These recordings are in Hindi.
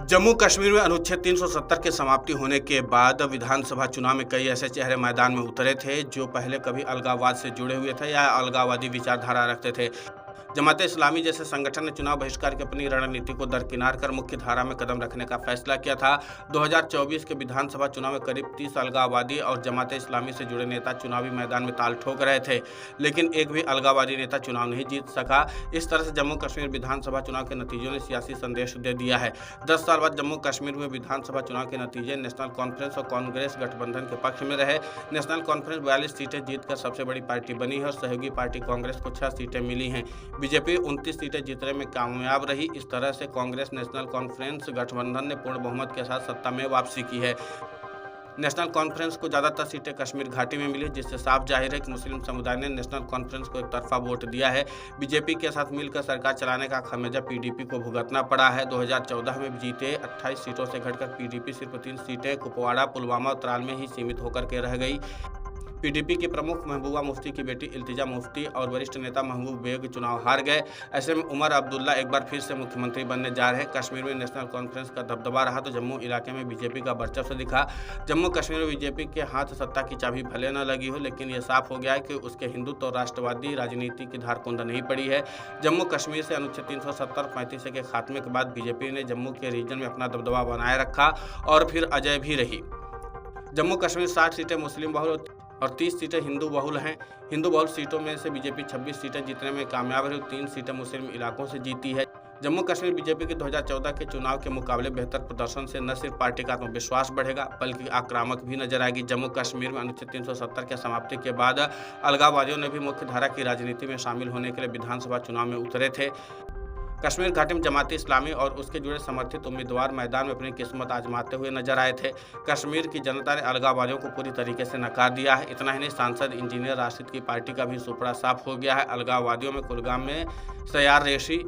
जम्मू कश्मीर में अनुच्छेद 370 के समाप्ति होने के बाद विधानसभा चुनाव में कई ऐसे चेहरे मैदान में उतरे थे जो पहले कभी अलगाववाद से जुड़े हुए थे या अलगाववादी विचारधारा रखते थे। जमात इस्लामी जैसे संगठन ने चुनाव बहिष्कार की अपनी रणनीति को दरकिनार कर मुख्य धारा में कदम रखने का फैसला किया था। 2024 के विधानसभा चुनाव में करीब 30 अलगाववादी और जमात इस्लामी से जुड़े नेता चुनावी मैदान में ताल ठोक रहे थे, लेकिन एक भी अलगाववादी नेता चुनाव नहीं जीत सका। इस तरह से जम्मू कश्मीर विधानसभा चुनाव के नतीजों ने सियासी संदेश दे दिया है। 10 साल बाद जम्मू कश्मीर में विधानसभा चुनाव के नतीजे नेशनल कॉन्फ्रेंस और कांग्रेस गठबंधन के पक्ष में रहे। नेशनल कॉन्फ्रेंस 42 सीटें जीतकर सबसे बड़ी पार्टी बनी है और सहयोगी पार्टी कांग्रेस को 6 सीटें मिली हैं। बीजेपी 29 सीटें जीतने में कामयाब रही। इस तरह से कांग्रेस नेशनल कॉन्फ्रेंस गठबंधन ने पूर्ण बहुमत के साथ सत्ता में वापसी की है। नेशनल कॉन्फ्रेंस को ज़्यादातर सीटें कश्मीर घाटी में मिली, जिससे साफ जाहिर है कि मुस्लिम समुदाय ने नेशनल कॉन्फ्रेंस को एक तरफा वोट दिया है। बीजेपी के साथ मिलकर सरकार चलाने का खामियाजा पीडीपी को भुगतना पड़ा है। 2014 में जीते 28 सीटों से घटकर पीडीपी सिर्फ 3 सीटें कुपवाड़ा, पुलवामा और त्राल में ही सीमित होकर के रह गई। पीडीपी की प्रमुख महबूबा मुफ्ती की बेटी इल्तिजा मुफ्ती और वरिष्ठ नेता महबूब बेग चुनाव हार गए। ऐसे में उमर अब्दुल्ला एक बार फिर से मुख्यमंत्री बनने जा रहे हैं। कश्मीर में नेशनल कॉन्फ्रेंस का दबदबा रहा तो जम्मू इलाके में बीजेपी का वर्चस्व दिखा। जम्मू कश्मीर में बीजेपी के हाथ सत्ता की चाबी भले न लगी हो, लेकिन यह साफ हो गया है कि उसके हिंदुत्व और राष्ट्रवादी राजनीति की धार कुंद नहीं पड़ी है। जम्मू कश्मीर से अनुच्छेद 370-35 के खात्मे के बाद बीजेपी ने जम्मू के रीजन में अपना दबदबा बनाए रखा और फिर अजय भी रही। जम्मू कश्मीर 60 सीटें मुस्लिम बहुल और 30 सीटें हिंदू बहुल हैं। हिंदू बहुल सीटों में से बीजेपी 26 सीटें जीतने में कामयाब रही, 3 सीटें मुस्लिम इलाकों से जीती है। जम्मू कश्मीर बीजेपी के 2014 के चुनाव के मुकाबले बेहतर प्रदर्शन से न सिर्फ पार्टी का आत्मविश्वास बढ़ेगा बल्कि आक्रामक भी नजर आएगी। जम्मू कश्मीर में अनुच्छेद 370 के समाप्ति के बाद अलगाववादियों ने भी मुख्य धारा की राजनीति में शामिल होने के लिए विधानसभा चुनाव में उतरे थे। कश्मीर घाटी में जमात इस्लामी और उसके जुड़े समर्थित उम्मीदवार मैदान में अपनी किस्मत आजमाते हुए नजर आए थे। कश्मीर की जनता ने अलगाववादियों को पूरी तरीके से नकार दिया है। इतना ही नहीं, सांसद इंजीनियर राशिद की पार्टी का भी सुपड़ा साफ हो गया है। अलगाववादियों में कुलगाम में सयार रेशी,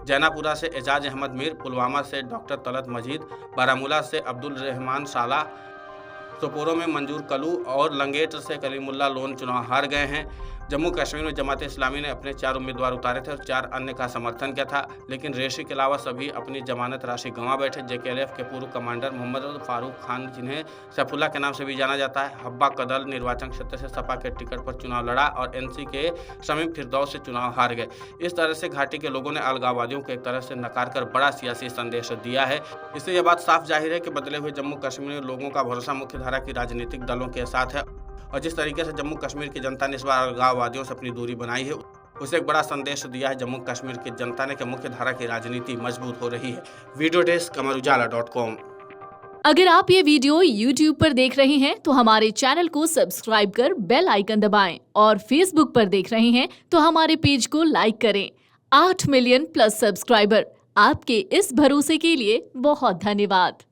जैनापुरा से एजाज अहमद मीर, पुलवामा से डॉक्टर तलत मजीद, बारामूला से अब्दुल रहमान साला, सोपोरो में मंजूर कलू और लंगेट से कलीमुल्ला लोन चुनाव हार गए हैं। जम्मू कश्मीर में जमात इस्लामी ने अपने 4 उम्मीदवार उतारे थे और 4 अन्य का समर्थन किया था, लेकिन रेशी के अलावा सभी अपनी जमानत राशि गंवा बैठे। जेकेएलएफ के पूर्व कमांडर मोहम्मद फारूक खान, जिन्हें सैफुल्ला के नाम से भी जाना जाता है, हब्बा कदल निर्वाचन क्षेत्र से सपा के टिकट पर चुनाव लड़ा और एनसी के शमीम फिरदौस से चुनाव हार गए। इस तरह से घाटी के लोगों ने अलगाववादियों को एक तरह से नकार कर बड़ा सियासी संदेश दिया है। इससे यह बात साफ जाहिर है कि बदले हुए जम्मू कश्मीर में लोगों का भरोसा मुख्य धारा की राजनीतिक दलों के साथ है और जिस तरीके से जम्मू कश्मीर की जनता ने इस बार अलगाववादियों से अपनी दूरी बनाई है, उसे एक बड़ा संदेश दिया है जम्मू कश्मीर की जनता ने कि मुख्य धारा की राजनीति मजबूत हो रही है। Video desk amarujala.com। अगर आप ये वीडियो YouTube पर देख रहे हैं तो हमारे चैनल को सब्सक्राइब कर बेल आइकन दबाएं और Facebook पर देख रहे हैं तो हमारे पेज को लाइक करें। 8 मिलियन प्लस सब्सक्राइबर, आपके इस भरोसे के लिए बहुत धन्यवाद।